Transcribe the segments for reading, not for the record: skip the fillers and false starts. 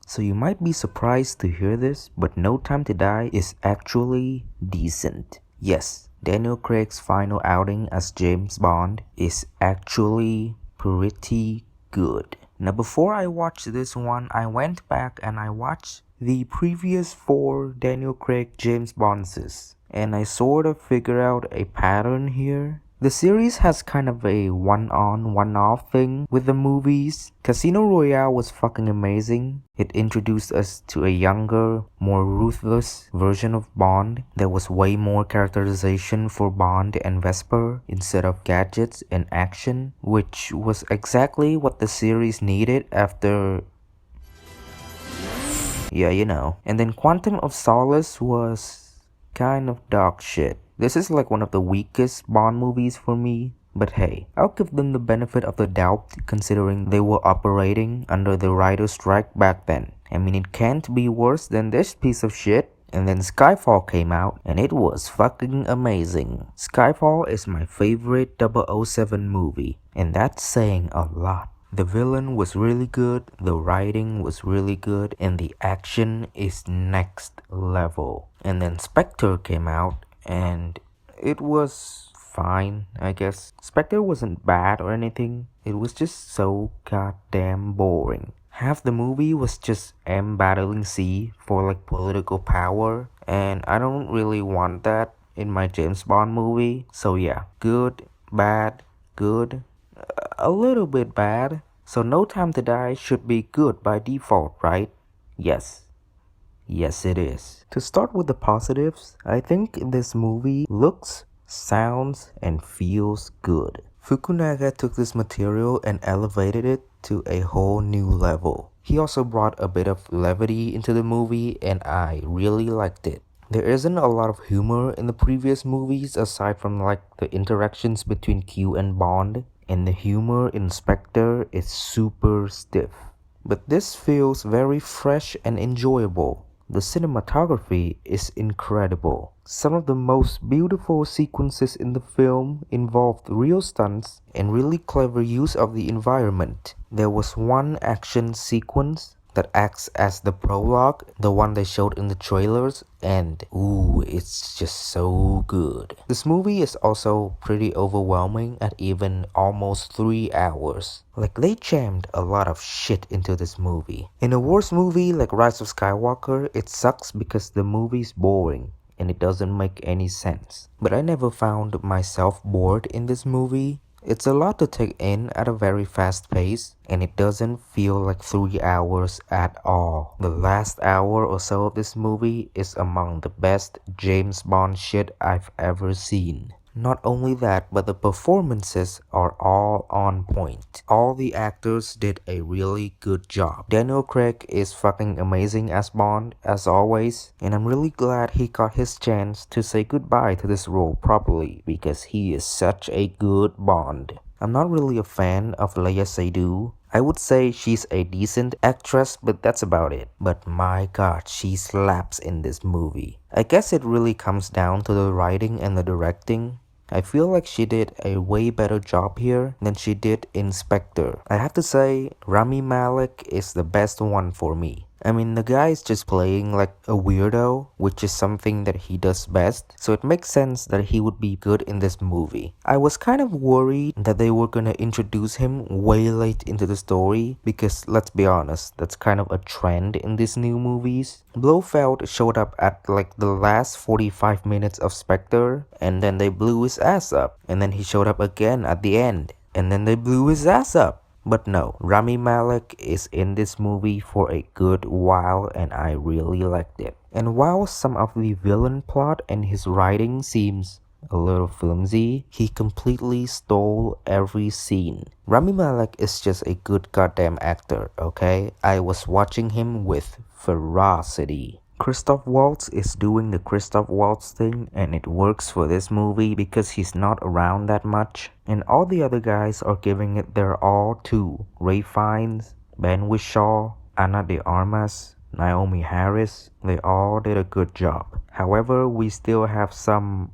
So you might be surprised to hear this, but No Time to Die is actually decent. Yes, Daniel Craig's final outing as James Bond is actually pretty good. Now before I watched this one, I went back and I watched the previous 4 Daniel Craig James Bonds, and I sort of figured out a pattern here. The series has kind of a one-on, one-off thing with the movies. Casino Royale was fucking amazing. It introduced us to a younger, more ruthless version of Bond. There was way more characterization for Bond and Vesper instead of gadgets and action, which was exactly what the series needed after... yeah, you know. And then Quantum of Solace was kind of dog shit. This is like one of the weakest Bond movies for me, but hey, I'll give them the benefit of the doubt considering they were operating under the writer's strike back then. I mean, it can't be worse than this piece of shit. And then Skyfall came out and it was fucking amazing. Skyfall is my favorite 007 movie, and that's saying a lot. The villain was really good, the writing was really good, and the action is next level. And then Spectre came out and it was fine, I guess. Spectre wasn't bad or anything, it was just so goddamn boring. Half the movie was just M battling C for like political power, and I don't really want that in my James Bond movie. So yeah, good, bad, good, a little bit bad. So No Time to Die should be good by default, right? Yes. Yes, it is. To start with the positives, I think this movie looks, sounds, and feels good. Fukunaga took this material and elevated it to a whole new level. He also brought a bit of levity into the movie, and I really liked it. There isn't a lot of humor in the previous movies aside from like the interactions between Q and Bond, and the humor in Spectre is super stiff. But this feels very fresh and enjoyable. The cinematography is incredible. Some of the most beautiful sequences in the film involved real stunts and really clever use of the environment. There was one action sequence that acts as the prologue, the one they showed in the trailers, and ooh, it's just so good. This movie is also pretty overwhelming at even almost 3 hours. Like, they jammed a lot of shit into this movie. In a worse movie like Rise of Skywalker, it sucks because the movie's boring and it doesn't make any sense. But I never found myself bored in this movie. It's a lot to take in at a very fast pace, and it doesn't feel like 3 hours at all. The last hour or so of this movie is among the best James Bond shit I've ever seen. Not only that, but the performances are all on point. All the actors did a really good job. Daniel Craig is fucking amazing as Bond, as always, and I'm really glad he got his chance to say goodbye to this role properly, because he is such a good Bond. I'm not really a fan of Léa Seydoux. I would say she's a decent actress, but that's about it. But my god, she slaps in this movie. I guess it really comes down to the writing and the directing. I feel like she did a way better job here than she did in Spectre. I have to say, Rami Malek is the best one for me. I mean, the guy is just playing like a weirdo, which is something that he does best, so it makes sense that he would be good in this movie. I was kind of worried that they were gonna introduce him way late into the story, because let's be honest, that's kind of a trend in these new movies. Blofeld showed up at like the last 45 minutes of Spectre, and then they blew his ass up, and then he showed up again at the end, and then they blew his ass up. But no, Rami Malek is in this movie for a good while, and I really liked it. And while some of the villain plot and his writing seems a little flimsy, he completely stole every scene. Rami Malek is just a good goddamn actor, okay? I was watching him with ferocity. Christoph Waltz is doing the Christoph Waltz thing, and it works for this movie because he's not around that much, and all the other guys are giving it their all too. Ray Fiennes, Ben Whishaw, Ana de Armas, Naomi Harris, they all did a good job. However, we still have some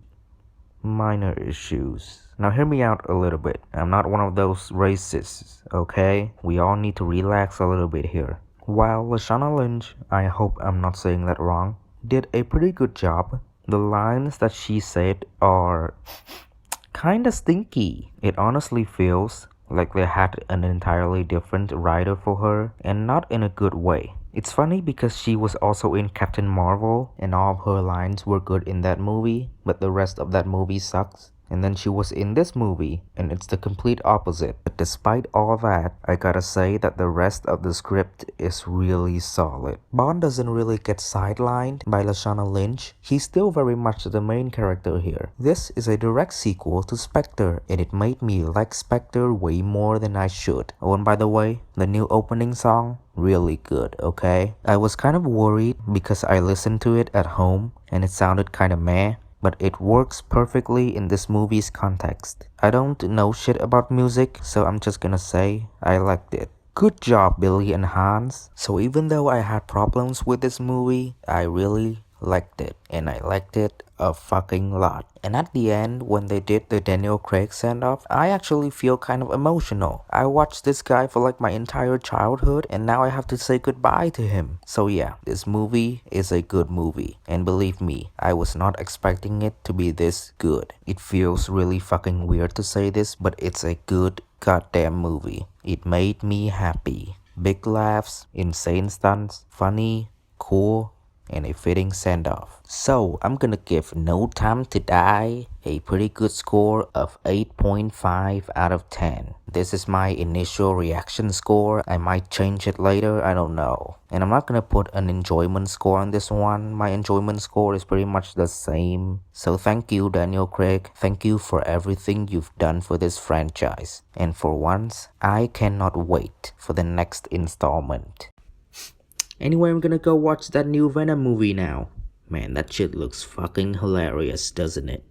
minor issues. Now hear me out a little bit. I'm not one of those racists, okay? We all need to relax a little bit here. While Lashana Lynch, I hope I'm not saying that wrong, did a pretty good job. The lines that she said are kinda stinky. It honestly feels like they had an entirely different writer for her, and not in a good way. It's funny because she was also in Captain Marvel, and all of her lines were good in that movie, but the rest of that movie sucks. And then she was in this movie, and it's the complete opposite. But despite all that, I gotta say that the rest of the script is really solid. Bond doesn't really get sidelined by Lashana Lynch. He's still very much the main character here. This is a direct sequel to Spectre, and it made me like Spectre way more than I should. Oh, and by the way, the new opening song, really good, okay? I was kind of worried because I listened to it at home, and it sounded kinda meh, but it works perfectly in this movie's context. I don't know shit about music, so I'm just gonna say I liked it. Good job, Billy and Hans. So even though I had problems with this movie, I really liked it, and I liked it a fucking lot. And at the end, when they did the Daniel Craig send-off, I actually feel kind of emotional. I watched this guy for like my entire childhood, and now I have to say goodbye to him. So yeah, this movie is a good movie, and believe me, I was not expecting it to be this good. It feels really fucking weird to say this, but it's a good goddamn movie. It made me happy. Big laughs, insane stunts, funny, cool, and a fitting send-off. So I'm gonna give No Time to Die a pretty good score of 8.5 out of 10. This is my initial reaction score. I might change it later, I don't know. And I'm not gonna put an enjoyment score on this one. My enjoyment score is pretty much the same. So thank you, Daniel Craig. Thank you for everything you've done for this franchise. And for once, I cannot wait for the next installment. Anyway, I'm gonna go watch that new Venom movie now. Man, that shit looks fucking hilarious, doesn't it?